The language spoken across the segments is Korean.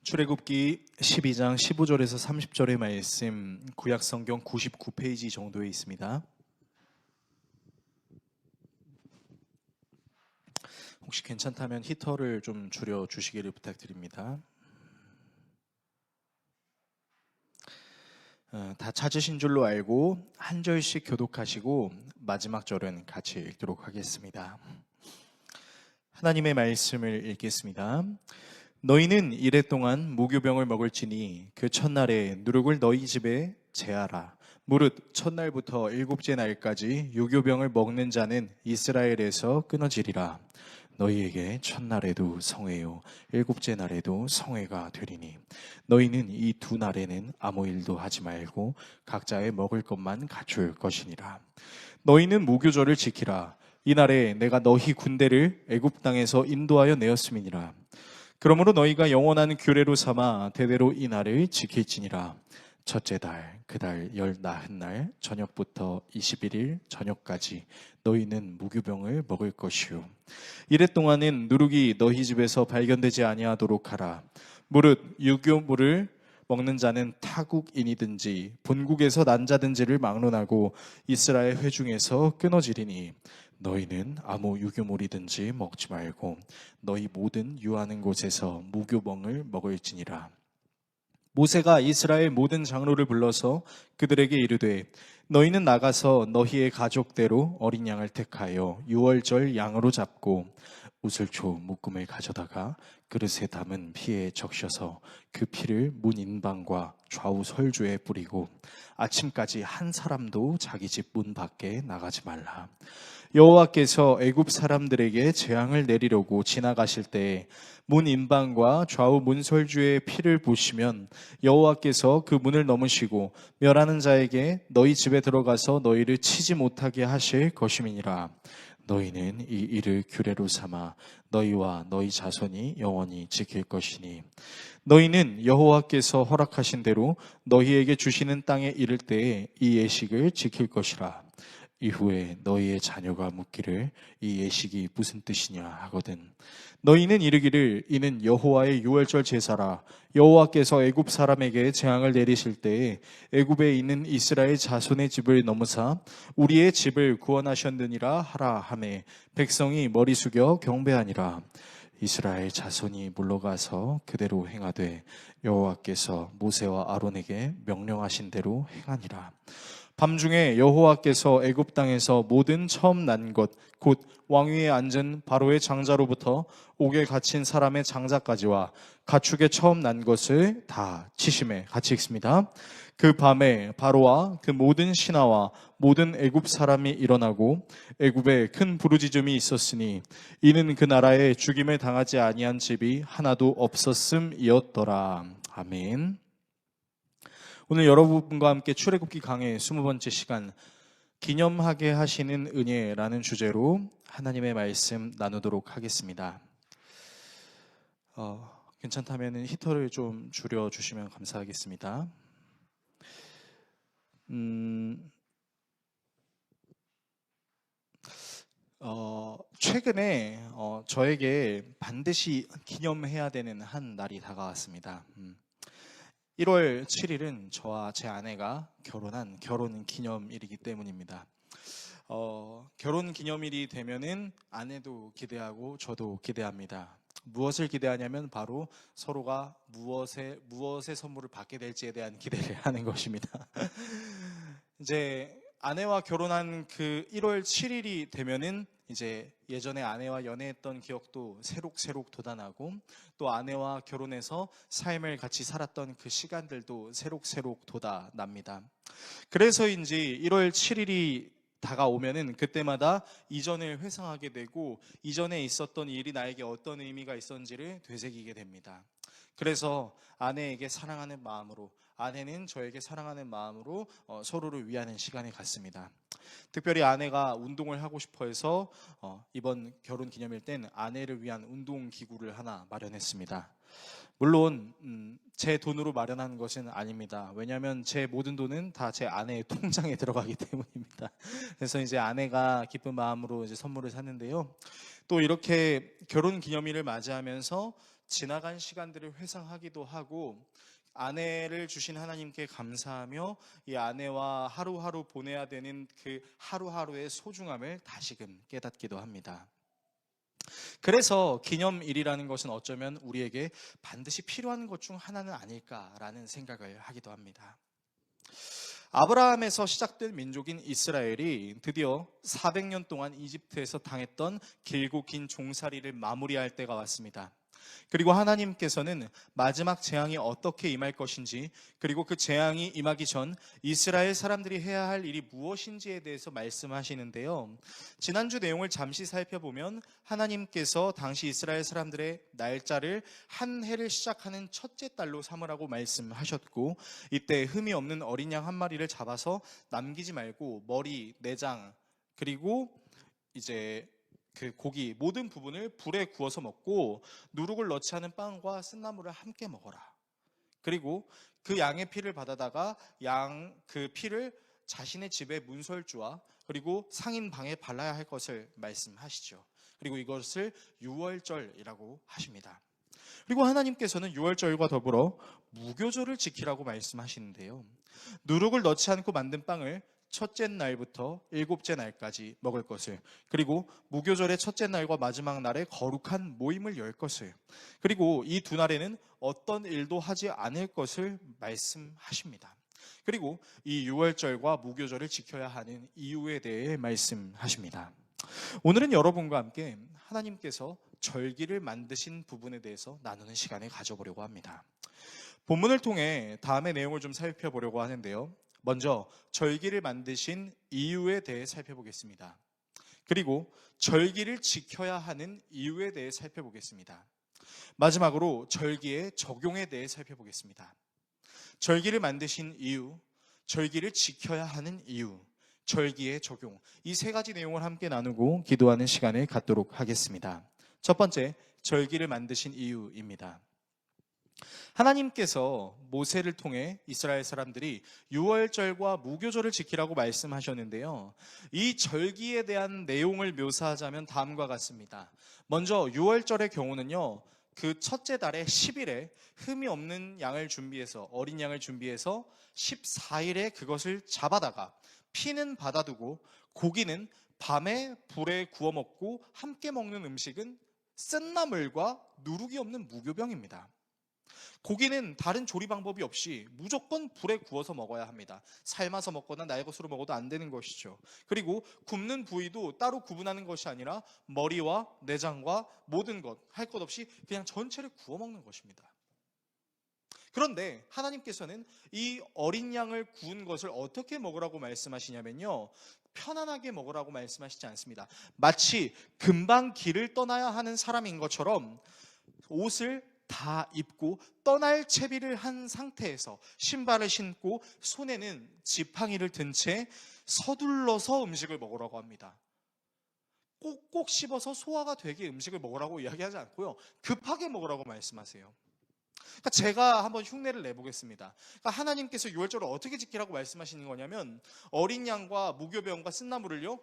출애굽기 12장 15절에서 30절의 말씀, 구약 성경 99페이지 정도에 있습니다. 혹시 괜찮다면 히터를 좀 줄여 주시기를 부탁드립니다. 다 찾으신 줄로 알고 한 절씩 교독하시고 마지막 절은 같이 읽도록 하겠습니다. 하나님의 말씀을 읽겠습니다. 너희는 이레 동안 무교병을 먹을지니 그 첫날에 누룩을 너희 집에 제하라. 무릇 첫날부터 일곱째 날까지 유교병을 먹는 자는 이스라엘에서 끊어지리라. 너희에게 첫날에도 성회요 일곱째 날에도 성회가 되리니 너희는 이 두 날에는 아무 일도 하지 말고 각자의 먹을 것만 갖출 것이니라. 너희는 무교절을 지키라. 이날에 내가 너희 군대를 애굽 땅에서 인도하여 내었음이니라. 그러므로 너희가 영원한 규례로 삼아 대대로 이 날을 지킬지니라. 첫째 달, 그 달 19날 저녁부터 21일 저녁까지 너희는 무교병을 먹을 것이요 이래 동안은 누룩이 너희 집에서 발견되지 아니하도록 하라. 무릇 유교물을 먹는 자는 타국인이든지 본국에서 난 자든지를 막론하고 이스라엘 회중에서 끊어지리니 너희는 아무 유교물이든지 먹지 말고 너희 모든 유하는 곳에서 무교병을 먹을지니라. 모세가 이스라엘 모든 장로를 불러서 그들에게 이르되 너희는 나가서 너희의 가족대로 어린 양을 택하여 유월절 양으로 잡고 우슬초 묶음을 가져다가 그릇에 담은 피에 적셔서 그 피를 문 인방과 좌우 설주에 뿌리고 아침까지 한 사람도 자기 집 문 밖에 나가지 말라. 여호와께서 애굽 사람들에게 재앙을 내리려고 지나가실 때 문 인방과 좌우 문설주의 피를 보시면 여호와께서 그 문을 넘으시고 멸하는 자에게 너희 집에 들어가서 너희를 치지 못하게 하실 것임이니라. 너희는 이 일을 규례로 삼아 너희와 너희 자손이 영원히 지킬 것이니 너희는 여호와께서 허락하신 대로 너희에게 주시는 땅에 이를 때에 이 예식을 지킬 것이라. 이후에 너희의 자녀가 묻기를 이 예식이 무슨 뜻이냐 하거든 너희는 이르기를 이는 여호와의 유월절 제사라. 여호와께서 애굽 사람에게 재앙을 내리실 때에 애굽에 있는 이스라엘 자손의 집을 넘으사 우리의 집을 구원하셨느니라 하라 하매 백성이 머리 숙여 경배하니라. 이스라엘 자손이 물러가서 그대로 행하되 여호와께서 모세와 아론에게 명령하신 대로 행하니라. 밤중에 여호와께서 애굽 땅에서 모든 처음 난 것 곧 왕위에 앉은 바로의 장자로부터 옥에 갇힌 사람의 장자까지와 가축의 처음 난 것을 다 치심에. 같이 읽습니다. 그 밤에 바로와 그 모든 신하와 모든 애굽 사람이 일어나고 애굽에 큰 부르짖음이 있었으니 이는 그 나라에 죽임을 당하지 아니한 집이 하나도 없었음이었더라. 아멘. 오늘 여러분과 함께 출애굽기 강의 20번째 시간 기념하게 하시는 은혜라는 주제로 하나님의 말씀 나누도록 하겠습니다. 괜찮다면 히터를 좀 줄여주시면 감사하겠습니다. 최근에 저에게 반드시 기념해야 되는 한 날이 다가왔습니다. 1월 7일은 저와 제 아내가 결혼한 결혼 기념일이기 때문입니다. 결혼 기념일이 되면은 아내도 기대하고 저도 기대합니다. 무엇을 기대하냐면 바로 서로가 무엇의 선물을 받게 될지에 대한 기대를 하는 것입니다. 이제 아내와 결혼한 그 1월 7일이 되면은 이제 예전에 아내와 연애했던 기억도 새록새록 돋아나고 또 아내와 결혼해서 삶을 같이 살았던 그 시간들도 새록새록 돋아납니다. 그래서인지 1월 7일이 다가오면은 그때마다 이전을 회상하게 되고 이전에 있었던 일이 나에게 어떤 의미가 있었는지를 되새기게 됩니다. 그래서 아내에게 사랑하는 마음으로 아내는 저에게 사랑하는 마음으로 서로를 위하는 시간을 갖습니다. 특별히 아내가 운동을 하고 싶어 해서 이번 결혼 기념일 땐 아내를 위한 운동 기구를 하나 마련했습니다. 물론 제 돈으로 마련한 것은 아닙니다. 왜냐하면 제 모든 돈은 다 제 아내의 통장에 들어가기 때문입니다. 그래서 이제 아내가 기쁜 마음으로 이제 선물을 샀는데요. 또 이렇게 결혼 기념일을 맞이하면서 지나간 시간들을 회상하기도 하고 아내를 주신 하나님께 감사하며 이 아내와 하루하루 보내야 되는 그 하루하루의 소중함을 다시금 깨닫기도 합니다. 그래서 기념일이라는 것은 어쩌면 우리에게 반드시 필요한 것 중 하나는 아닐까라는 생각을 하기도 합니다. 아브라함에서 시작된 민족인 이스라엘이 드디어 400년 동안 이집트에서 당했던 길고 긴 종살이를 마무리할 때가 왔습니다. 그리고 하나님께서는 마지막 재앙이 어떻게 임할 것인지, 그리고 그 재앙이 임하기 전 이스라엘 사람들이 해야 할 일이 무엇인지에 대해서 말씀하시는데요. 지난주 내용을 잠시 살펴보면 하나님께서 당시 이스라엘 사람들의 날짜를 한 해를 시작하는 첫째 달로 삼으라고 말씀하셨고, 이때 흠이 없는 어린 양 한 마리를 잡아서 남기지 말고 머리, 내장, 그리고 이제 그 고기 모든 부분을 불에 구워서 먹고 누룩을 넣지 않은 빵과 쓴나물을 함께 먹어라. 그리고 그 양의 피를 받아다가 양 그 피를 자신의 집의 문설주와 그리고 상인 방에 발라야 할 것을 말씀하시죠. 그리고 이것을 유월절이라고 하십니다. 그리고 하나님께서는 유월절과 더불어 무교절을 지키라고 말씀하시는데요. 누룩을 넣지 않고 만든 빵을 첫째 날부터 일곱째 날까지 먹을 것을, 그리고 무교절의 첫째 날과 마지막 날에 거룩한 모임을 열 것을, 그리고 이 두 날에는 어떤 일도 하지 않을 것을 말씀하십니다. 그리고 이 유월절과 무교절을 지켜야 하는 이유에 대해 말씀하십니다. 오늘은 여러분과 함께 하나님께서 절기를 만드신 부분에 대해서 나누는 시간을 가져보려고 합니다. 본문을 통해 다음의 내용을 좀 살펴보려고 하는데요. 먼저 절기를 만드신 이유에 대해 살펴보겠습니다. 그리고 절기를 지켜야 하는 이유에 대해 살펴보겠습니다. 마지막으로 절기의 적용에 대해 살펴보겠습니다. 절기를 만드신 이유, 절기를 지켜야 하는 이유, 절기의 적용, 이 세 가지 내용을 함께 나누고 기도하는 시간을 갖도록 하겠습니다. 첫 번째, 절기를 만드신 이유입니다. 하나님께서 모세를 통해 이스라엘 사람들이 유월절과 무교절을 지키라고 말씀하셨는데요. 이 절기에 대한 내용을 묘사하자면 다음과 같습니다. 먼저 유월절의 경우는요, 그 첫째 달의 10일에 흠이 없는 양을 준비해서, 어린 양을 준비해서 14일에 그것을 잡아다가 피는 받아두고 고기는 밤에 불에 구워 먹고 함께 먹는 음식은 쓴나물과 누룩이 없는 무교병입니다. 고기는 다른 조리 방법이 없이 무조건 불에 구워서 먹어야 합니다. 삶아서 먹거나 날것으로 먹어도 안 되는 것이죠. 그리고 굽는 부위도 따로 구분하는 것이 아니라 머리와 내장과 모든 것, 할 것 없이 그냥 전체를 구워 먹는 것입니다. 그런데 하나님께서는 이 어린 양을 구운 것을 어떻게 먹으라고 말씀하시냐면요, 편안하게 먹으라고 말씀하시지 않습니다. 마치 금방 길을 떠나야 하는 사람인 것처럼 옷을 다 입고 떠날 채비를 한 상태에서 신발을 신고 손에는 지팡이를 든 채 서둘러서 음식을 먹으라고 합니다. 꼭꼭 씹어서 소화가 되게 음식을 먹으라고 이야기하지 않고요, 급하게 먹으라고 말씀하세요. 그러니까 제가 한번 흉내를 내보겠습니다. 그러니까 하나님께서 유월절을 어떻게 지키라고 말씀하시는 거냐면 어린 양과 무교병과 쓴나물을요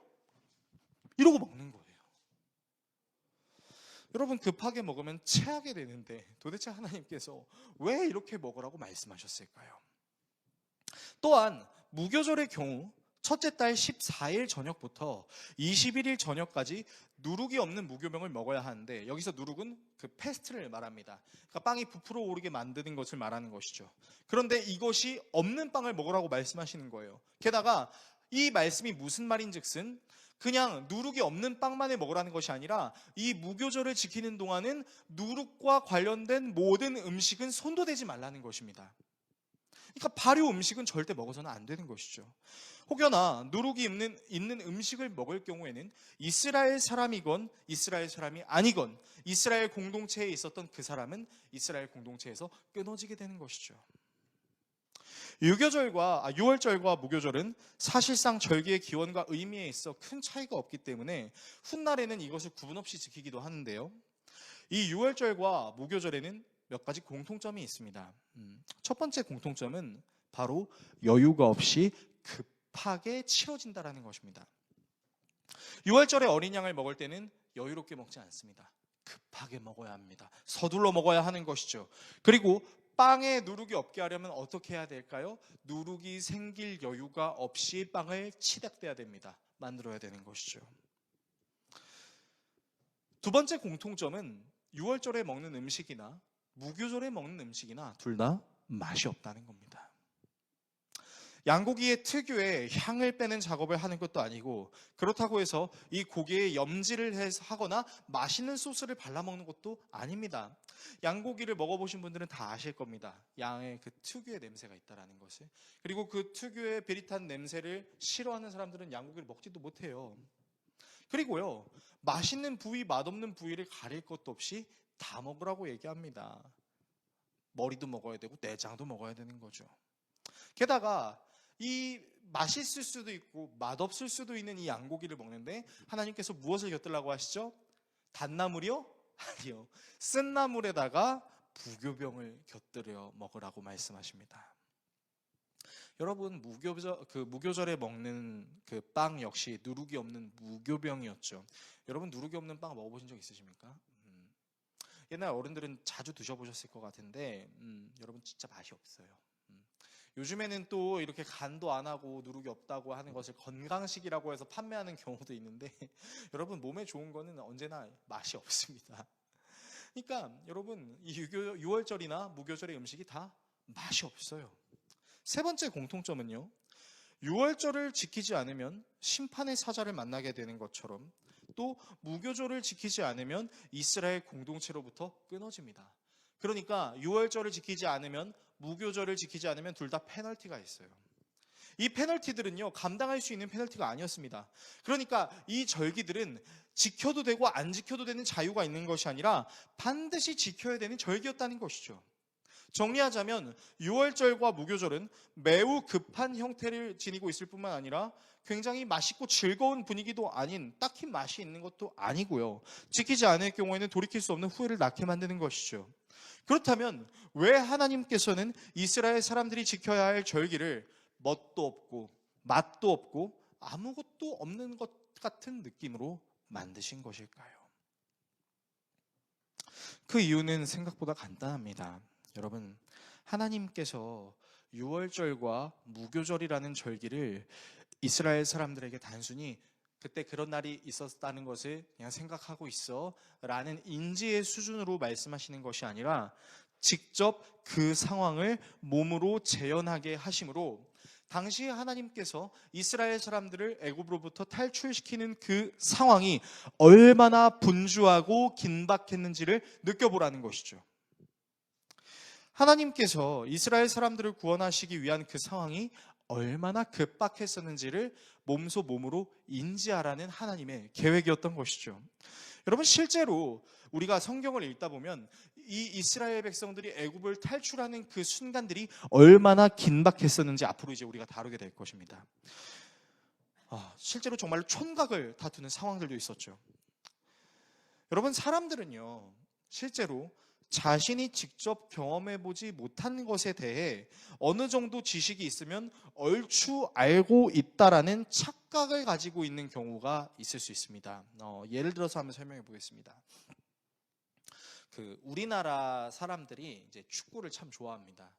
이러고 먹는 거예요. 여러분, 급하게 먹으면 체하게 되는데 도대체 하나님께서 왜 이렇게 먹으라고 말씀하셨을까요? 또한 무교절의 경우 첫째 달 14일 저녁부터 21일 저녁까지 누룩이 없는 무교병을 먹어야 하는데, 여기서 누룩은 그 페스트를 말합니다. 그러니까 빵이 부풀어 오르게 만드는 것을 말하는 것이죠. 그런데 이것이 없는 빵을 먹으라고 말씀하시는 거예요. 게다가 이 말씀이 무슨 말인즉슨 그냥 누룩이 없는 빵만을 먹으라는 것이 아니라 이 무교절을 지키는 동안은 누룩과 관련된 모든 음식은 손도 대지 말라는 것입니다. 그러니까 발효 음식은 절대 먹어서는 안 되는 것이죠. 혹여나 누룩이 있는 음식을 먹을 경우에는 이스라엘 사람이건 이스라엘 사람이 아니건 이스라엘 공동체에 있었던 그 사람은 이스라엘 공동체에서 끊어지게 되는 것이죠. 유월절과 무교절은 사실상 절기의 기원과 의미에 있어 큰 차이가 없기 때문에 훗날에는 이것을 구분 없이 지키기도 하는데요. 이 유월절과 무교절에는 몇 가지 공통점이 있습니다. 첫 번째 공통점은 바로 여유가 없이 급하게 치러진다라는 것입니다. 유월절에 어린 양을 먹을 때는 여유롭게 먹지 않습니다. 급하게 먹어야 합니다. 서둘러 먹어야 하는 것이죠. 그리고 빵에 누룩이 없게 하려면 어떻게 해야 될까요? 누룩이 생길 여유가 없이 빵을 치닫대야 됩니다. 만들어야 되는 것이죠. 두 번째 공통점은 유월절에 먹는 음식이나 무교절에 먹는 음식이나 둘 다 맛이 없다는 겁니다. 양고기의 특유의 향을 빼는 작업을 하는 것도 아니고, 그렇다고 해서 이 고기에 염지를 하거나 맛있는 소스를 발라 먹는 것도 아닙니다. 양고기를 먹어보신 분들은 다 아실 겁니다. 양의 그 특유의 냄새가 있다는 것을. 그리고 그 특유의 비릿한 냄새를 싫어하는 사람들은 양고기를 먹지도 못해요. 그리고요, 맛있는 부위, 맛없는 부위를 가릴 것도 없이 다 먹으라고 얘기합니다. 머리도 먹어야 되고 내장도 먹어야 되는 거죠. 게다가 이 맛있을 수도 있고 맛없을 수도 있는 이 양고기를 먹는데 하나님께서 무엇을 곁들라고 하시죠? 단나물이요? 아니요. 쓴 나물에다가 무교병을 곁들여 먹으라고 말씀하십니다. 여러분, 무교절에 먹는 그 빵 역시 누룩이 없는 무교병이었죠. 여러분, 누룩이 없는 빵 먹어보신 적 있으십니까? 옛날 어른들은 자주 드셔보셨을 것 같은데 여러분 진짜 맛이 없어요. 요즘에는 또 이렇게 간도 안 하고 누룩이 없다고 하는 것을 건강식이라고 해서 판매하는 경우도 있는데 여러분, 몸에 좋은 거는 언제나 맛이 없습니다. 그러니까 여러분, 이 유월절이나 무교절의 음식이 다 맛이 없어요. 세 번째 공통점은요, 유월절을 지키지 않으면 심판의 사자를 만나게 되는 것처럼 또 무교절을 지키지 않으면 이스라엘 공동체로부터 끊어집니다. 그러니까 유월절을 지키지 않으면, 무교절을 지키지 않으면 둘 다 페널티가 있어요. 이 페널티들은요, 감당할 수 있는 페널티가 아니었습니다. 그러니까 이 절기들은 지켜도 되고 안 지켜도 되는 자유가 있는 것이 아니라 반드시 지켜야 되는 절기였다는 것이죠. 정리하자면 유월절과 무교절은 매우 급한 형태를 지니고 있을 뿐만 아니라 굉장히 맛있고 즐거운 분위기도 아닌, 딱히 맛이 있는 것도 아니고요, 지키지 않을 경우에는 돌이킬 수 없는 후회를 낳게 만드는 것이죠. 그렇다면 왜 하나님께서는 이스라엘 사람들이 지켜야 할 절기를 멋도 없고 맛도 없고 아무것도 없는 것 같은 느낌으로 만드신 것일까요? 그 이유는 생각보다 간단합니다. 여러분, 하나님께서 유월절과 무교절이라는 절기를 이스라엘 사람들에게 단순히 그때 그런 날이 있었다는 것을 그냥 생각하고 있어 라는 인지의 수준으로 말씀하시는 것이 아니라 직접 그 상황을 몸으로 재현하게 하심으로, 당시 하나님께서 이스라엘 사람들을 애굽으로부터 탈출시키는 그 상황이 얼마나 분주하고 긴박했는지를 느껴보라는 것이죠. 하나님께서 이스라엘 사람들을 구원하시기 위한 그 상황이 얼마나 급박했었는지를 몸소 몸으로 인지하라는 하나님의 계획이었던 것이죠. 여러분, 실제로 우리가 성경을 읽다 보면 이 이스라엘 백성들이 애굽을 탈출하는 그 순간들이 얼마나 긴박했었는지 앞으로 이제 우리가 다루게 될 것입니다. 실제로 정말로 촌각을 다투는 상황들도 있었죠. 여러분, 사람들은요, 실제로 자신이 직접 경험해보지 못한 것에 대해 어느 정도 지식이 있으면 얼추 알고 있다라는 착각을 가지고 있는 경우가 있을 수 있습니다. 예를 들어서 한번 설명해 보겠습니다. 우리나라 사람들이 이제 축구를 참 좋아합니다.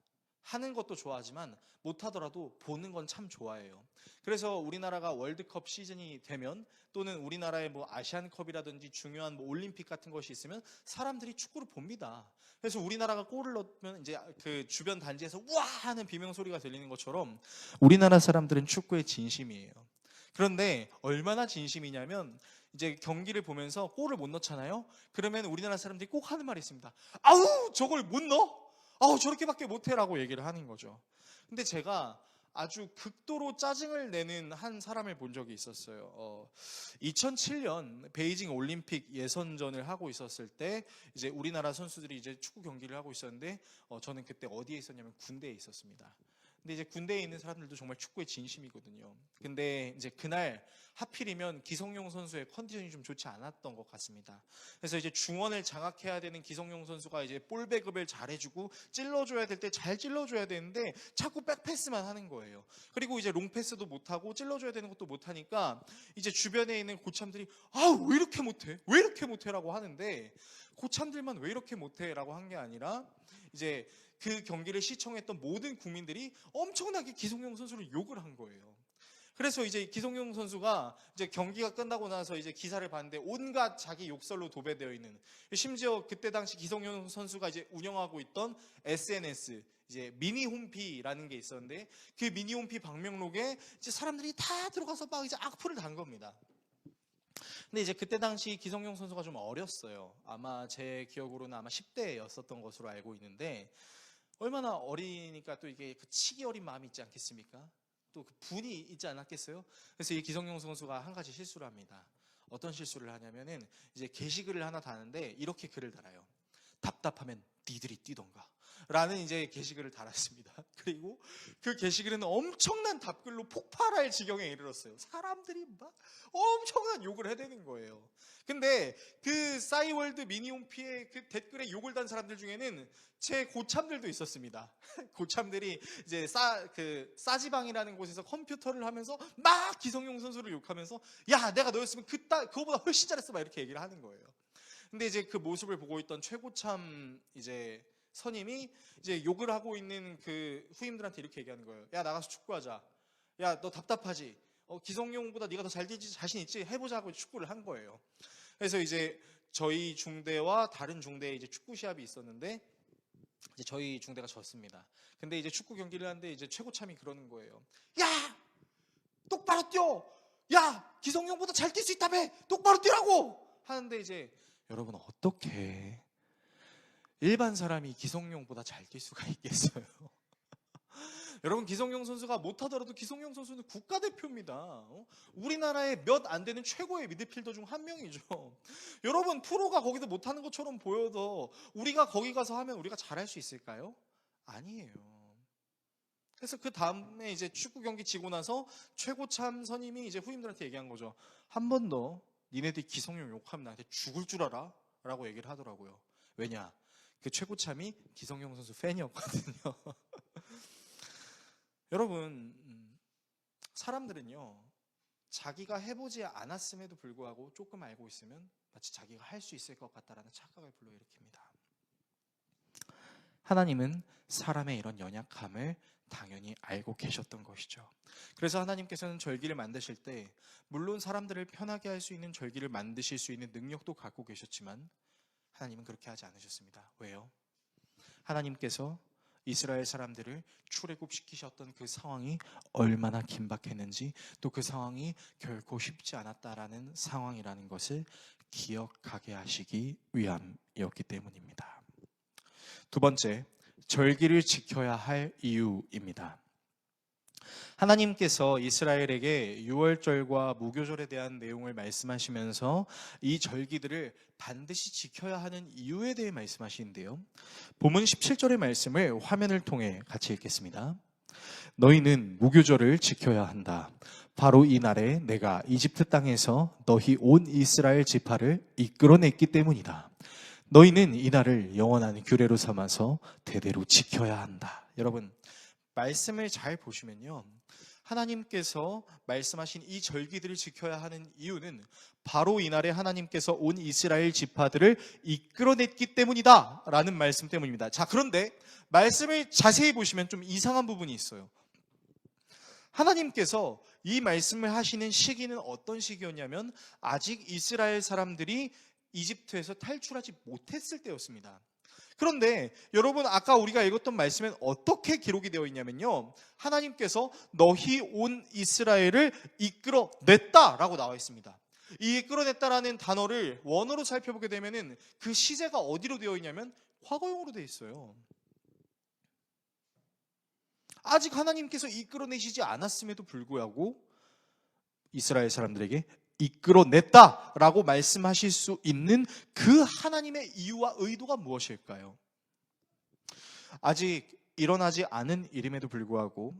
하는 것도 좋아하지만 못하더라도 보는 건 참 좋아해요. 그래서 우리나라가 월드컵 시즌이 되면, 또는 우리나라의 아시안컵이라든지 중요한 올림픽 같은 것이 있으면 사람들이 축구를 봅니다. 그래서 우리나라가 골을 넣으면 이제 그 주변 단지에서 우와 하는 비명소리가 들리는 것처럼 우리나라 사람들은 축구에 진심이에요. 그런데 얼마나 진심이냐면, 이제 경기를 보면서 골을 못 넣잖아요. 그러면 우리나라 사람들이 꼭 하는 말이 있습니다. 아우, 저걸 못 넣어? 아우, 저렇게밖에 못해라고 얘기를 하는 거죠. 근데 제가 아주 극도로 짜증을 내는 한 사람을 본 적이 있었어요. 2007년 베이징 올림픽 예선전을 하고 있었을 때 이제 우리나라 선수들이 이제 축구 경기를 하고 있었는데 저는 그때 어디에 있었냐면 군대에 있었습니다. 근데 이제 군대에 있는 사람들도 정말 축구에 진심이거든요. 근데 이제 그날 하필이면 기성용 선수의 컨디션이 좀 좋지 않았던 것 같습니다. 그래서 이제 중원을 장악해야 되는 기성용 선수가 이제 볼 배급을 잘해주고 찔러줘야 될 때 잘 찔러줘야 되는데 자꾸 백패스만 하는 거예요. 그리고 이제 롱패스도 못하고 찔러줘야 되는 것도 못하니까 이제 주변에 있는 고참들이 왜 이렇게 못해? 왜 이렇게 못해라고 하는데, 고참들만 왜 이렇게 못해라고 한 게 아니라 이제 그 경기를 시청했던 모든 국민들이 엄청나게 기성용 선수를 욕을 한 거예요. 그래서 이제 기성용 선수가 이제 경기가 끝나고 나서 이제 기사를 봤는데 온갖 자기 욕설로 도배되어 있는, 심지어 그때 당시 기성용 선수가 이제 운영하고 있던 SNS 이제 미니 홈피라는 게 있었는데, 그 미니 홈피 방명록에 이제 사람들이 다 들어가서 막 이제 악플을 단 겁니다. 근데 이제 그때 당시 기성용 선수가 좀 어렸어요. 아마 제 기억으로는 아마 10대였었던 것으로 알고 있는데, 얼마나 어리니까 또 이게 그 치기 어린 마음이 있지 않겠습니까? 또 그 분이 있지 않았겠어요? 그래서 이 기성용 선수가 한 가지 실수를 합니다. 어떤 실수를 하냐면은 이제 게시글을 하나 다는데 이렇게 글을 달아요. 답답하면 니들이 뛰던가 라는 이제 게시글을 달았습니다. 그리고 그 게시글은 엄청난 답글로 폭발할 지경에 이르렀어요. 사람들이 막 엄청난 욕을 해대는 거예요. 근데 그 싸이월드 미니홈피의 그 댓글에 욕을 단 사람들 중에는 제 고참들도 있었습니다. 고참들이 이제 싸지방이라는 곳에서 컴퓨터를 하면서 막 기성용 선수를 욕하면서 야, 내가 너였으면 그거보다 훨씬 잘했어 막 이렇게 얘기를 하는 거예요. 근데 이제 그 모습을 보고 있던 최고참 이제 선임이 이제 욕을 하고 있는 그 후임들한테 이렇게 얘기하는 거예요. 야, 나가서 축구하자. 야, 너 답답하지? 기성용보다 네가 더 잘 뛰지 자신 있지? 해보자고 축구를 한 거예요. 그래서 이제 저희 중대와 다른 중대에 이제 축구 시합이 있었는데 이제 저희 중대가 졌습니다. 근데 이제 축구 경기를 하는데 이제 최고참이 그러는 거예요. 야, 똑바로 뛰어. 야, 기성용보다 잘 뛸 수 있다며. 똑바로 뛰라고 하는데, 이제 여러분 어떻게 일반 사람이 기성용보다 잘 뛸 수가 있겠어요? 여러분, 기성용 선수가 못하더라도 기성용 선수는 국가대표입니다. 우리나라의 몇 안 되는 최고의 미드필더 중 한 명이죠. 여러분, 프로가 거기서 못하는 것처럼 보여도 우리가 거기 가서 하면 우리가 잘할 수 있을까요? 아니에요. 그래서 그 다음에 이제 축구 경기 지고 나서 최고참 선임이 이제 후임들한테 얘기한 거죠. 한 번 더 니네들이 기성용 욕하면 나한테 죽을 줄 알아? 라고 얘기를 하더라고요. 왜냐? 그 최고참이 기성용 선수 팬이었거든요. 여러분, 사람들은요, 자기가 해보지 않았음에도 불구하고 조금 알고 있으면 마치 자기가 할 수 있을 것 같다라는 착각을 불러일으킵니다. 하나님은 사람의 이런 연약함을 당연히 알고 계셨던 것이죠. 그래서 하나님께서는 절기를 만드실 때 물론 사람들을 편하게 할 수 있는 절기를 만드실 수 있는 능력도 갖고 계셨지만 하나님은 그렇게 하지 않으셨습니다. 왜요? 하나님께서 이스라엘 사람들을 출애굽시키셨던 그 상황이 얼마나 긴박했는지, 또 그 상황이 결코 쉽지 않았다라는 상황이라는 것을 기억하게 하시기 위함이었기 때문입니다. 두 번째, 절기를 지켜야 할 이유입니다. 하나님께서 이스라엘에게 유월절과 무교절에 대한 내용을 말씀하시면서 이 절기들을 반드시 지켜야 하는 이유에 대해 말씀하시는데요. 본문 17절의 말씀을 화면을 통해 같이 읽겠습니다. 너희는 무교절을 지켜야 한다. 바로 이 날에 내가 이집트 땅에서 너희 온 이스라엘 지파를 이끌어냈기 때문이다. 너희는 이 날을 영원한 규례로 삼아서 대대로 지켜야 한다. 여러분, 말씀을 잘 보시면요, 하나님께서 말씀하신 이 절기들을 지켜야 하는 이유는 바로 이날에 하나님께서 온 이스라엘 지파들을 이끌어냈기 때문이다 라는 말씀 때문입니다. 자, 그런데 말씀을 자세히 보시면 좀 이상한 부분이 있어요. 하나님께서 이 말씀을 하시는 시기는 어떤 시기였냐면 아직 이스라엘 사람들이 이집트에서 탈출하지 못했을 때였습니다. 그런데 여러분, 아까 우리가 읽었던 말씀엔 어떻게 기록이 되어 있냐면요, 하나님께서 너희 온 이스라엘을 이끌어냈다라고 나와 있습니다. 이 이끌어냈다라는 단어를 원어로 살펴보게 되면은 그 시제가 어디로 되어 있냐면 과거형으로 되어 있어요. 아직 하나님께서 이끌어내시지 않았음에도 불구하고 이스라엘 사람들에게 이끌어냈다라고 말씀하실 수 있는 그 하나님의 이유와 의도가 무엇일까요? 아직 일어나지 않은 일임에도 불구하고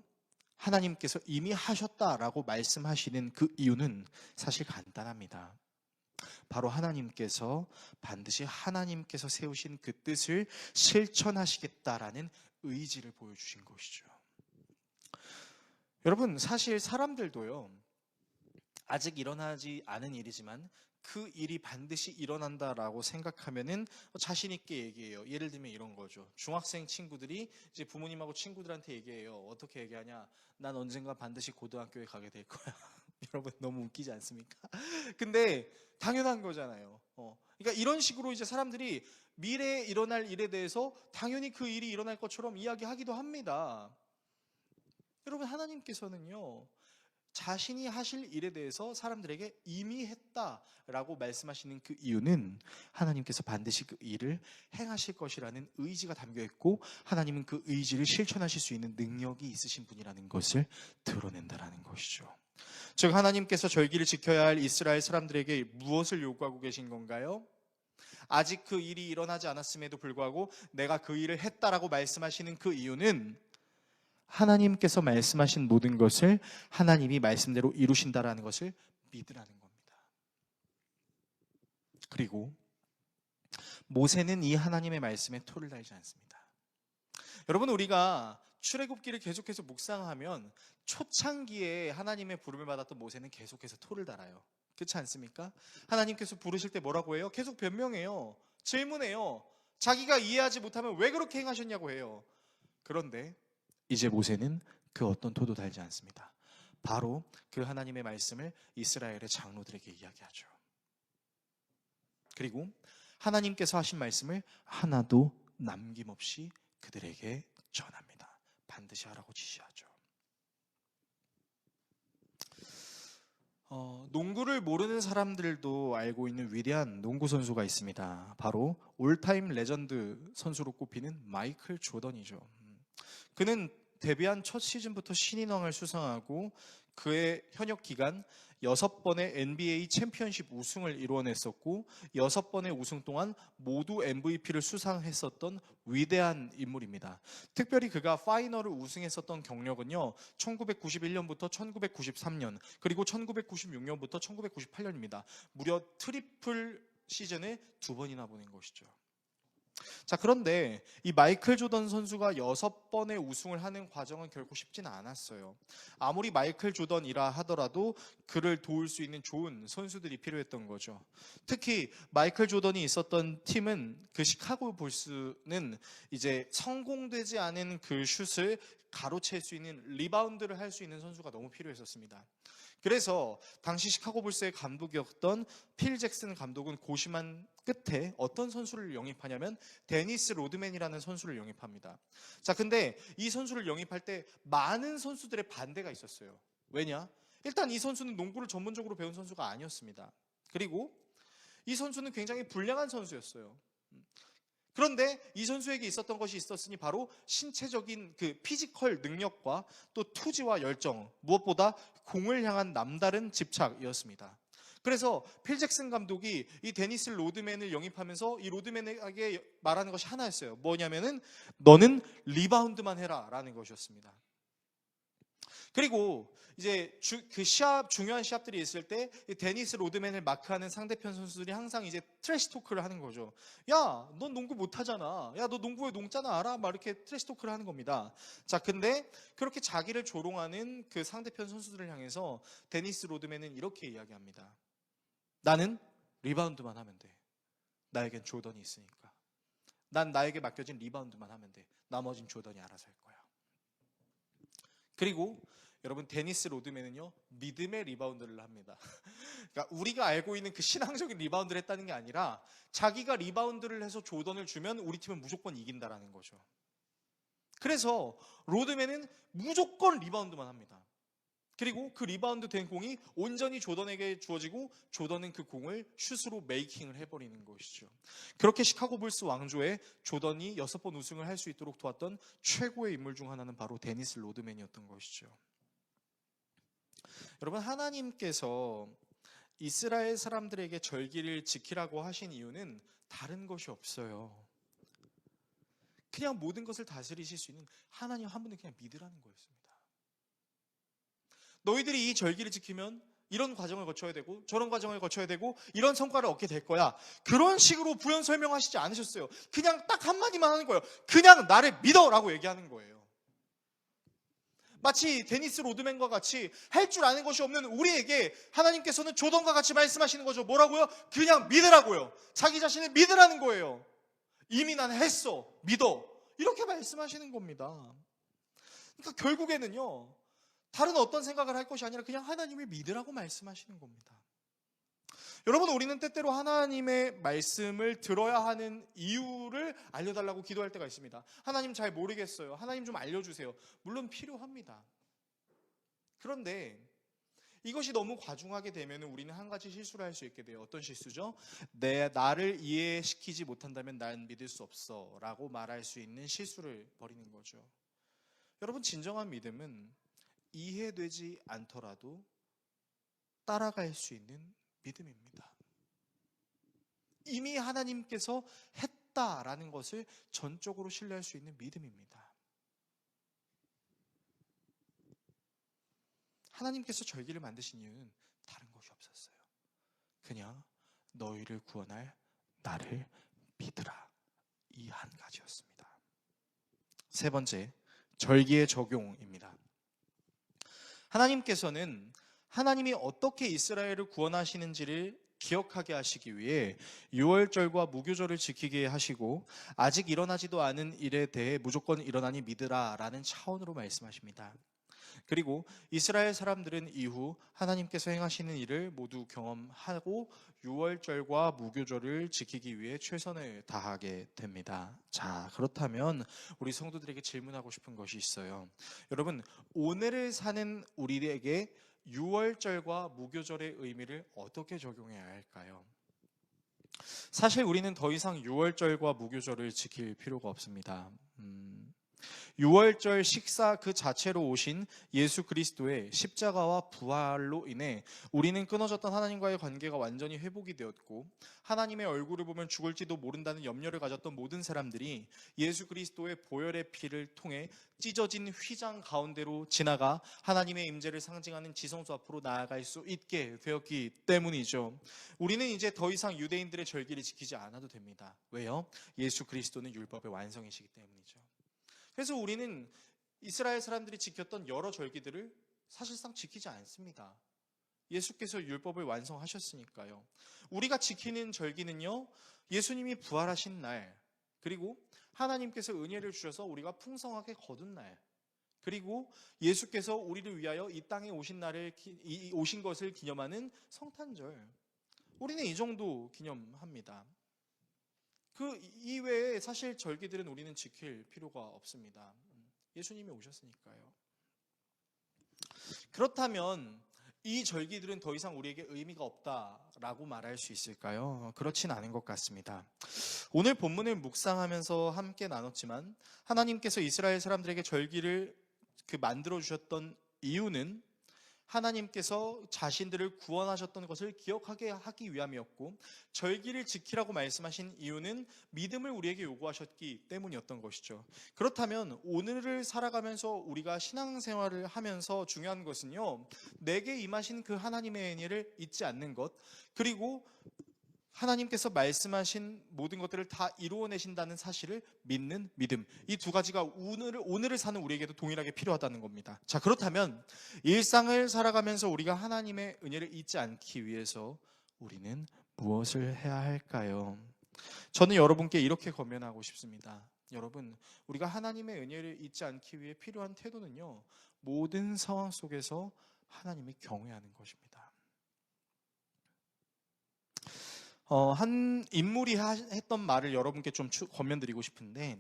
하나님께서 이미 하셨다라고 말씀하시는 그 이유는 사실 간단합니다. 바로 하나님께서 반드시 하나님께서 세우신 그 뜻을 실천하시겠다라는 의지를 보여주신 것이죠. 여러분, 사실 사람들도요, 아직 일어나지 않은 일이지만 그 일이 반드시 일어난다라고 생각하면은 자신 있게 얘기해요. 예를 들면 이런 거죠. 중학생 친구들이 이제 부모님하고 친구들한테 얘기해요. 어떻게 얘기하냐? 난 언젠가 반드시 고등학교에 가게 될 거야. 여러분, 너무 웃기지 않습니까? 근데 당연한 거잖아요. 그러니까 이런 식으로 이제 사람들이 미래에 일어날 일에 대해서 당연히 그 일이 일어날 것처럼 이야기하기도 합니다. 여러분, 하나님께서는요, 자신이 하실 일에 대해서 사람들에게 이미 했다라고 말씀하시는 그 이유는 하나님께서 반드시 그 일을 행하실 것이라는 의지가 담겨 있고, 하나님은 그 의지를 실천하실 수 있는 능력이 있으신 분이라는 것을 드러낸다라는 것이죠. 즉, 하나님께서 절기를 지켜야 할 이스라엘 사람들에게 무엇을 요구하고 계신 건가요? 아직 그 일이 일어나지 않았음에도 불구하고 내가 그 일을 했다라고 말씀하시는 그 이유는 하나님께서 말씀하신 모든 것을 하나님이 말씀대로 이루신다라는 것을 믿으라는 겁니다. 그리고 모세는 이 하나님의 말씀에 토를 달지 않습니다. 여러분, 우리가 출애굽기를 계속해서 묵상하면 초창기에 하나님의 부름을 받았던 모세는 계속해서 토를 달아요. 그렇지 않습니까? 하나님께서 부르실 때 뭐라고 해요? 계속 변명해요. 질문해요. 자기가 이해하지 못하면 왜 그렇게 행하셨냐고 해요. 그런데 이제 모세는 그 어떤 토도 달지 않습니다. 바로 그 하나님의 말씀을 이스라엘의 장로들에게 이야기하죠. 그리고 하나님께서 하신 말씀을 하나도 남김없이 그들에게 전합니다. 반드시 하라고 지시하죠. 농구를 모르는 사람들도 알고 있는 위대한 농구 선수가 있습니다. 바로 올타임 레전드 선수로 꼽히는 마이클 조던이죠. 그는 데뷔한 첫 시즌부터 신인왕을 수상하고 그의 현역 기간 6번의 NBA 챔피언십 우승을 이루어냈었고 6번의 우승 동안 모두 MVP를 수상했었던 위대한 인물입니다. 특별히 그가 파이널을 우승했었던 경력은요, 1991년부터 1993년 그리고 1996년부터 1998년입니다. 무려 트리플 시즌을 2번이나 보낸 것이죠. 자, 그런데 이 마이클 조던 선수가 6번의 우승을 하는 과정은 결코 쉽지는 않았어요. 아무리 마이클 조던이라 하더라도 그를 도울 수 있는 좋은 선수들이 필요했던 거죠. 특히 마이클 조던이 있었던 팀은 그 시카고 불스는 이제 성공되지 않은 그 슛을 가로챌 수 있는 리바운드를 할 수 있는 선수가 너무 필요했었습니다. 그래서 당시 시카고 불스의 감독이었던 필 잭슨 감독은 고심한 끝에 어떤 선수를 영입하냐면 데니스 로드맨이라는 선수를 영입합니다. 자, 근데 이 선수를 영입할 때 많은 선수들의 반대가 있었어요. 왜냐? 일단 이 선수는 농구를 전문적으로 배운 선수가 아니었습니다. 그리고 이 선수는 굉장히 불량한 선수였어요. 그런데 이 선수에게 있었던 것이 있었으니 바로 신체적인 그 피지컬 능력과 또 투지와 열정, 무엇보다 공을 향한 남다른 집착이었습니다. 그래서 필 잭슨 감독이 이 데니스 로드맨을 영입하면서 이 로드맨에게 말하는 것이 하나였어요. 뭐냐면은 너는 리바운드만 해라라는 것이었습니다. 그리고 이제 중요한 시합들이 있을 때 데니스 로드맨을 마크하는 상대편 선수들이 항상 이제 트래시 토크를 하는 거죠. 야, 넌 농구 못하잖아. 야, 너 농구의 농짜나 알아? 막 이렇게 트래시 토크를 하는 겁니다. 자, 근데 그렇게 자기를 조롱하는 그 상대편 선수들을 향해서 데니스 로드맨은 이렇게 이야기합니다. 나는 리바운드만 하면 돼. 나에겐 조던이 있으니까. 난 나에게 맡겨진 리바운드만 하면 돼. 나머진 조던이 알아서 할 거야. 그리고 여러분, 데니스 로드맨은요, 믿음의 리바운드를 합니다. 그러니까 우리가 알고 있는 그 신앙적인 리바운드를 했다는 게 아니라 자기가 리바운드를 해서 조던을 주면 우리 팀은 무조건 이긴다라는 거죠. 그래서 로드맨은 무조건 리바운드만 합니다. 그리고 그 리바운드 된 공이 온전히 조던에게 주어지고 조던은 그 공을 슛으로 메이킹을 해버리는 것이죠. 그렇게 시카고 불스 왕조에 조던이 6번 우승을 할 수 있도록 도왔던 최고의 인물 중 하나는 바로 데니스 로드맨이었던 것이죠. 여러분, 하나님께서 이스라엘 사람들에게 절기를 지키라고 하신 이유는 다른 것이 없어요. 그냥 모든 것을 다스리실 수 있는 하나님 한 분을 그냥 믿으라는 거였습니다. 너희들이 이 절기를 지키면 이런 과정을 거쳐야 되고 저런 과정을 거쳐야 되고 이런 성과를 얻게 될 거야. 그런 식으로 부연 설명하시지 않으셨어요. 그냥 딱 한마디만 하는 거예요. 그냥 나를 믿어라고 얘기하는 거예요. 마치 데니스 로드맨과 같이 할 줄 아는 것이 없는 우리에게 하나님께서는 조던과 같이 말씀하시는 거죠. 뭐라고요? 그냥 믿으라고요. 자기 자신을 믿으라는 거예요. 이미 난 했어. 믿어. 이렇게 말씀하시는 겁니다. 그러니까 결국에는요, 다른 어떤 생각을 할 것이 아니라 그냥 하나님을 믿으라고 말씀하시는 겁니다. 여러분, 우리는 때때로 하나님의 말씀을 들어야 하는 이유를 알려달라고 기도할 때가 있습니다. 하나님 잘 모르겠어요. 하나님 좀 알려주세요. 물론 필요합니다. 그런데 이것이 너무 과중하게 되면 우리는 한 가지 실수를 할 수 있게 돼요. 어떤 실수죠? 나를 이해시키지 못한다면 난 믿을 수 없어 라고 말할 수 있는 실수를 벌이는 거죠. 여러분, 진정한 믿음은 이해되지 않더라도 따라갈 수 있는 믿음입니다. 이미 하나님께서 했다라는 것을 전적으로 신뢰할 수 있는 믿음입니다. 하나님께서 절기를 만드신 이유는 다른 것이 없었어요. 그냥 너희를 구원할 나를 믿으라. 이 한 가지였습니다. 세 번째, 절기의 적용입니다. 하나님께서는 하나님이 어떻게 이스라엘을 구원하시는지를 기억하게 하시기 위해 유월절과 무교절을 지키게 하시고 아직 일어나지도 않은 일에 대해 무조건 일어나니 믿으라 라는 차원으로 말씀하십니다. 그리고 이스라엘 사람들은 이후 하나님께서 행하시는 일을 모두 경험하고 유월절과 무교절을 지키기 위해 최선을 다하게 됩니다. 자, 그렇다면 우리 성도들에게 질문하고 싶은 것이 있어요. 여러분, 오늘을 사는 우리에게 유월절과 무교절의 의미를 어떻게 적용해야 할까요? 사실 우리는 더 이상 유월절과 무교절을 지킬 필요가 없습니다. 유월절 식사 그 자체로 오신 예수 그리스도의 십자가와 부활로 인해 우리는 끊어졌던 하나님과의 관계가 완전히 회복이 되었고, 하나님의 얼굴을 보면 죽을지도 모른다는 염려를 가졌던 모든 사람들이 예수 그리스도의 보혈의 피를 통해 찢어진 휘장 가운데로 지나가 하나님의 임재를 상징하는 지성소 앞으로 나아갈 수 있게 되었기 때문이죠. 우리는 이제 더 이상 유대인들의 절기를 지키지 않아도 됩니다. 왜요? 예수 그리스도는 율법의 완성이시기 때문이죠. 그래서 우리는 이스라엘 사람들이 지켰던 여러 절기들을 사실상 지키지 않습니다. 예수께서 율법을 완성하셨으니까요. 우리가 지키는 절기는요, 예수님이 부활하신 날, 그리고 하나님께서 은혜를 주셔서 우리가 풍성하게 거둔 날, 그리고 예수께서 우리를 위하여 이 땅에 오신 것을 기념하는 성탄절, 우리는 이 정도 기념합니다. 그 이외에 사실 절기들은 우리는 지킬 필요가 없습니다. 예수님이 오셨으니까요. 그렇다면 이 절기들은 더 이상 우리에게 의미가 없다라고 말할 수 있을까요? 그렇진 않은 것 같습니다. 오늘 본문을 묵상하면서 함께 나눴지만 하나님께서 이스라엘 사람들에게 절기를 만들어 주셨던 이유는 하나님께서 자신들을 구원하셨던 것을 기억하게 하기 위함이었고, 절기를 지키라고 말씀하신 이유는 믿음을 우리에게 요구하셨기 때문이었던 것이죠. 그렇다면 오늘을 살아가면서 우리가 신앙생활을 하면서 중요한 것은요, 내게 임하신 그 하나님의 은혜를 잊지 않는 것, 그리고 하나님께서 말씀하신 모든 것들을 다 이루어내신다는 사실을 믿는 믿음, 이 두 가지가 오늘을 사는 우리에게도 동일하게 필요하다는 겁니다. 자, 그렇다면 일상을 살아가면서 우리가 하나님의 은혜를 잊지 않기 위해서 우리는 무엇을 해야 할까요? 저는 여러분께 이렇게 권면하고 싶습니다. 여러분, 우리가 하나님의 은혜를 잊지 않기 위해 필요한 태도는요, 모든 상황 속에서 하나님을 경외하는 것입니다. 한 인물이 했던 말을 여러분께 좀 권면드리고 싶은데,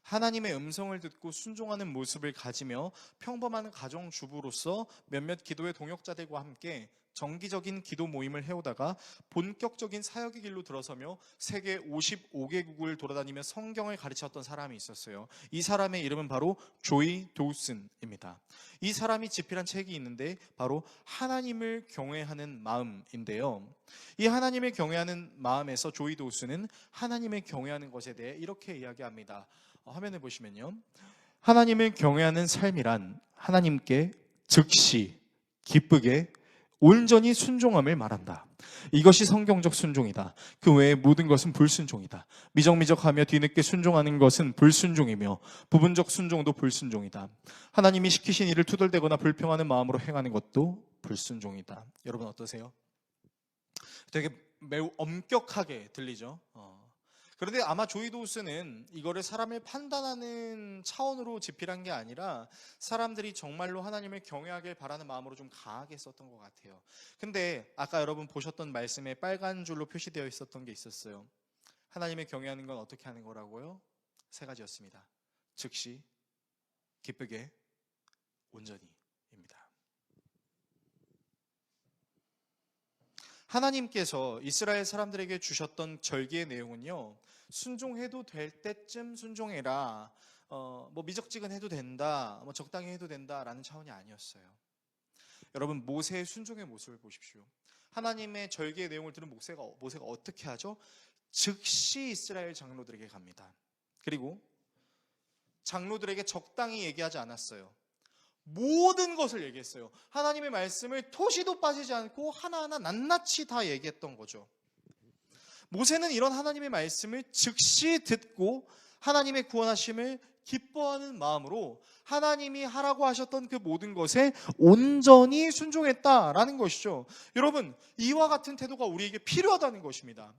하나님의 음성을 듣고 순종하는 모습을 가지며 평범한 가정주부로서 몇몇 기도의 동역자들과 함께 정기적인 기도 모임을 해오다가 본격적인 사역의 길로 들어서며 세계 55개국을 돌아다니며 성경을 가르쳤던 사람이 있었어요. 이 사람의 이름은 바로 조이 도우슨입니다. 이 사람이 집필한 책이 있는데 바로 하나님을 경외하는 마음인데요. 이 하나님을 경외하는 마음에서 조이 도우슨은 하나님을 경외하는 것에 대해 이렇게 이야기합니다. 화면에 보시면요. 하나님을 경외하는 삶이란 하나님께 즉시 기쁘게 온전히 순종함을 말한다. 이것이 성경적 순종이다. 그 외의 모든 것은 불순종이다. 미적미적하며 뒤늦게 순종하는 것은 불순종이며 부분적 순종도 불순종이다. 하나님이 시키신 일을 투덜대거나 불평하는 마음으로 행하는 것도 불순종이다. 여러분 어떠세요? 되게 매우 엄격하게 들리죠? 그런데 아마 조이 도우스는 이거를 사람을 판단하는 차원으로 집필한 게 아니라 사람들이 정말로 하나님을 경외하길 바라는 마음으로 좀 강하게 썼던 것 같아요. 근데 아까 여러분 보셨던 말씀에 빨간 줄로 표시되어 있었던 게 있었어요. 하나님을 경외하는 건 어떻게 하는 거라고요? 세 가지였습니다. 즉시, 기쁘게, 온전히입니다. 하나님께서 이스라엘 사람들에게 주셨던 절기의 내용은요, 순종해도 될 때쯤 순종해라, 뭐 미적지근해도 된다, 뭐 적당히 해도 된다라는 차원이 아니었어요. 여러분, 모세의 순종의 모습을 보십시오. 하나님의 절기의 내용을 들은 모세가 어떻게 하죠? 즉시 이스라엘 장로들에게 갑니다. 그리고 장로들에게 적당히 얘기하지 않았어요. 모든 것을 얘기했어요. 하나님의 말씀을 토시도 빠지지 않고 하나하나 낱낱이 다 얘기했던 거죠. 모세는 이런 하나님의 말씀을 즉시 듣고 하나님의 구원하심을 기뻐하는 마음으로 하나님이 하라고 하셨던 그 모든 것에 온전히 순종했다라는 것이죠. 여러분, 이와 같은 태도가 우리에게 필요하다는 것입니다.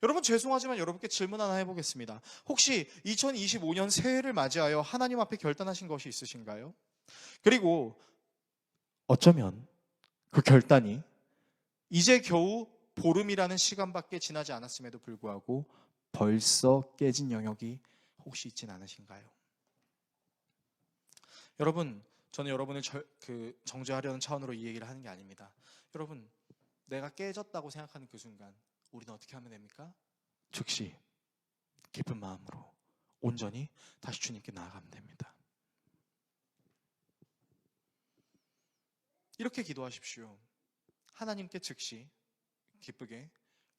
여러분, 죄송하지만 여러분께 질문 하나 해보겠습니다. 혹시 2025년 새해를 맞이하여 하나님 앞에 결단하신 것이 있으신가요? 그리고 어쩌면 그 결단이 이제 겨우 보름이라는 시간밖에 지나지 않았음에도 불구하고 벌써 깨진 영역이 혹시 있진 않으신가요? 여러분, 저는 여러분을 정죄하려는 차원으로 이 얘기를 하는 게 아닙니다. 여러분, 내가 깨졌다고 생각하는 그 순간 우리는 어떻게 하면 됩니까? 즉시 기쁜 마음으로 온전히 다시 주님께 나아가면 됩니다. 이렇게 기도하십시오. 하나님께 즉시 기쁘게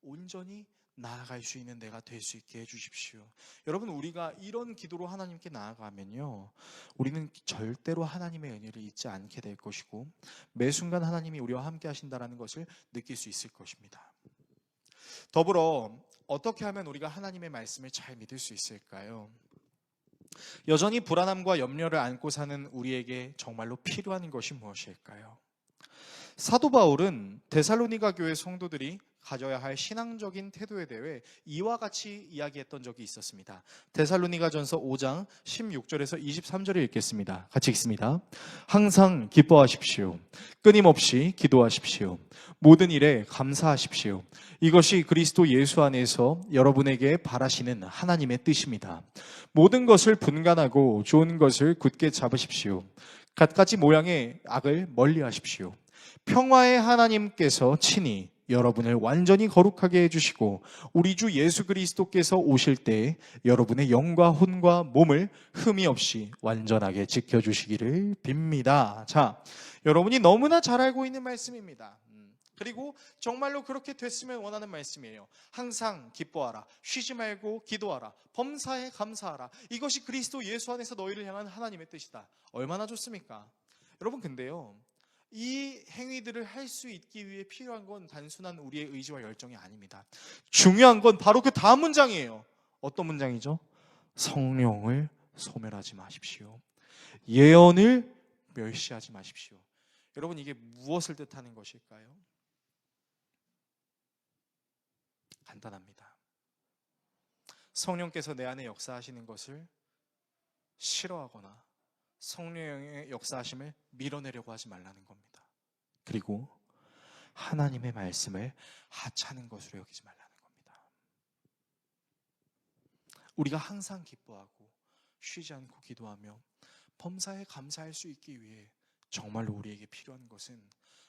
온전히 나아갈 수 있는 내가 될 수 있게 해주십시오. 여러분, 우리가 이런 기도로 하나님께 나아가면요, 우리는 절대로 하나님의 은혜를 잊지 않게 될 것이고 매 순간 하나님이 우리와 함께 하신다는 것을 느낄 수 있을 것입니다. 더불어 어떻게 하면 우리가 하나님의 말씀을 잘 믿을 수 있을까요? 여전히 불안함과 염려를 안고 사는 우리에게 정말로 필요한 것이 무엇일까요? 사도 바울은 데살로니가 교회 성도들이 가져야 할 신앙적인 태도에 대해 이와 같이 이야기했던 적이 있었습니다. 데살로니가전서 5장 16절에서 23절을 읽겠습니다. 같이 읽습니다. 항상 기뻐하십시오. 끊임없이 기도하십시오. 모든 일에 감사하십시오. 이것이 그리스도 예수 안에서 여러분에게 바라시는 하나님의 뜻입니다. 모든 것을 분간하고 좋은 것을 굳게 잡으십시오. 갖가지 모양의 악을 멀리하십시오. 평화의 하나님께서 친히 여러분을 완전히 거룩하게 해주시고 우리 주 예수 그리스도께서 오실 때 여러분의 영과 혼과 몸을 흠이 없이 완전하게 지켜주시기를 빕니다. 자, 여러분이 너무나 잘 알고 있는 말씀입니다. 그리고 정말로 그렇게 됐으면 원하는 말씀이에요. 항상 기뻐하라. 쉬지 말고 기도하라. 범사에 감사하라. 이것이 그리스도 예수 안에서 너희를 향한 하나님의 뜻이다. 얼마나 좋습니까? 여러분, 근데요, 이 행위들을 할 수 있기 위해 필요한 건 단순한 우리의 의지와 열정이 아닙니다. 중요한 건 바로 그 다음 문장이에요. 어떤 문장이죠? 성령을 소멸하지 마십시오. 예언을 멸시하지 마십시오. 여러분, 이게 무엇을 뜻하는 것일까요? 간단합니다. 성령께서 내 안에 역사하시는 것을 싫어하거나 성령의 역사하심을 밀어내려고 하지 말라는 겁니다. 그리고 하나님의 말씀을 하찮은 것으로 여기지 말라는 겁니다. 우리가 항상 기뻐하고 쉬지 않고 기도하며 범사에 감사할 수 있기 위해 정말로 우리에게 필요한 것은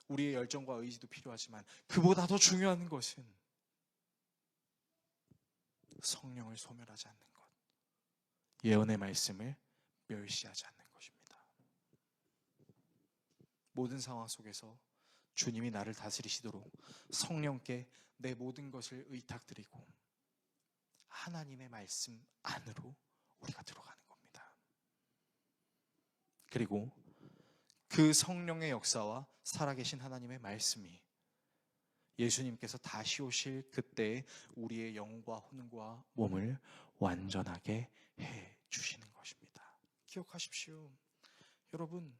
우리의 열정과 의지도 필요하지만 그보다 더 중요한 것은 성령을 소멸하지 않는 것, 예언의 말씀을 멸시하지 않는 것입니다. 모든 상황 속에서 주님이 나를 다스리시도록 성령께 내 모든 것을 의탁드리고 하나님의 말씀 안으로 우리가 들어가는 겁니다. 그리고 그 성령의 역사와 살아계신 하나님의 말씀이 예수님께서 다시 오실 그때 우리의 영과 혼과 몸을 완전하게 해 주시는 것입니다. 기억하십시오. 여러분,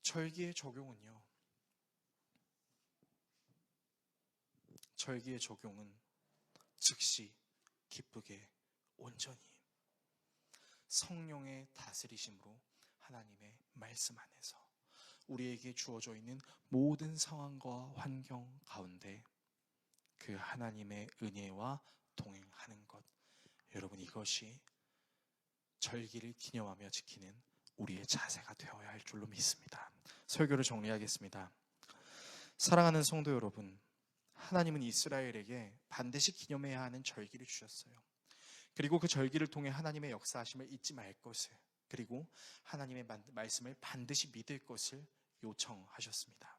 절기의 적용은요. 절기의 적용은 즉시 기쁘게 온전히 성령의 다스리심으로 하나님의 말씀 안에서 우리에게 주어져 있는 모든 상황과 환경 가운데 그 하나님의 은혜와 동행하는 것, 여러분, 이것이 절기를 기념하며 지키는 우리의 자세가 되어야 할 줄로 믿습니다. 설교를 정리하겠습니다. 사랑하는 성도 여러분, 하나님은 이스라엘에게 반드시 기념해야 하는 절기를 주셨어요. 그리고 그 절기를 통해 하나님의 역사하심을 잊지 말 것을, 그리고 하나님의 말씀을 반드시 믿을 것을 요청하셨습니다.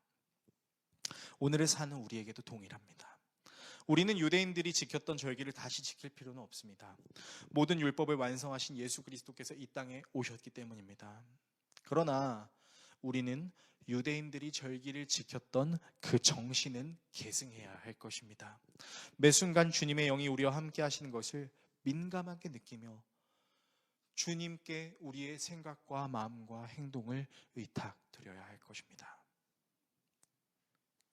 오늘을 사는 우리에게도 동일합니다. 우리는 유대인들이 지켰던 절기를 다시 지킬 필요는 없습니다. 모든 율법을 완성하신 예수 그리스도께서 이 땅에 오셨기 때문입니다. 그러나 우리는 유대인들이 절기를 지켰던 그 정신은 계승해야 할 것입니다. 매 순간 주님의 영이 우리와 함께 하시는 것을 민감하게 느끼며 주님께 우리의 생각과 마음과 행동을 의탁드려야 할 것입니다.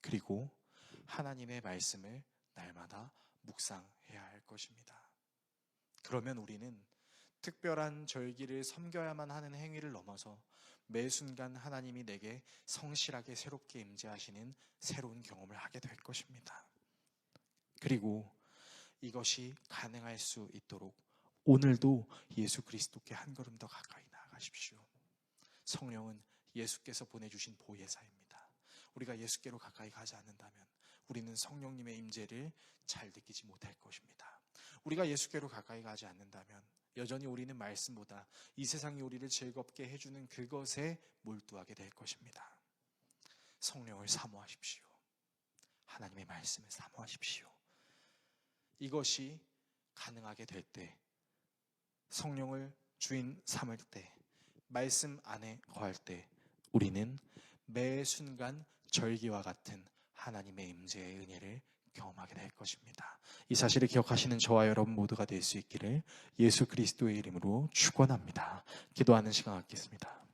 그리고 하나님의 말씀을 날마다 묵상해야 할 것입니다. 그러면 우리는 특별한 절기를 섬겨야만 하는 행위를 넘어서 매 순간 하나님이 내게 성실하게 새롭게 임재하시는 새로운 경험을 하게 될 것입니다. 그리고 이것이 가능할 수 있도록 오늘도 예수 그리스도께 한 걸음 더 가까이 나아가십시오. 성령은 예수께서 보내주신 보혜사입니다. 우리가 예수께로 가까이 가지 않는다면 우리는 성령님의 임재를 잘 느끼지 못할 것입니다. 우리가 예수께로 가까이 가지 않는다면 여전히 우리는 말씀보다 이 세상이 우리를 즐겁게 해주는 그것에 몰두하게 될 것입니다. 성령을 사모하십시오. 하나님의 말씀을 사모하십시오. 이것이 가능하게 될 때, 성령을 주인 삼을 때, 말씀 안에 거할 때 우리는 매 순간 절기와 같은 하나님의 임재의 은혜를 경험하게 될 것입니다. 이 사실을 기억하시는 저와 여러분 모두가 될 수 있기를 예수 그리스도의 이름으로 축원합니다. 기도하는 시간 갖겠습니다.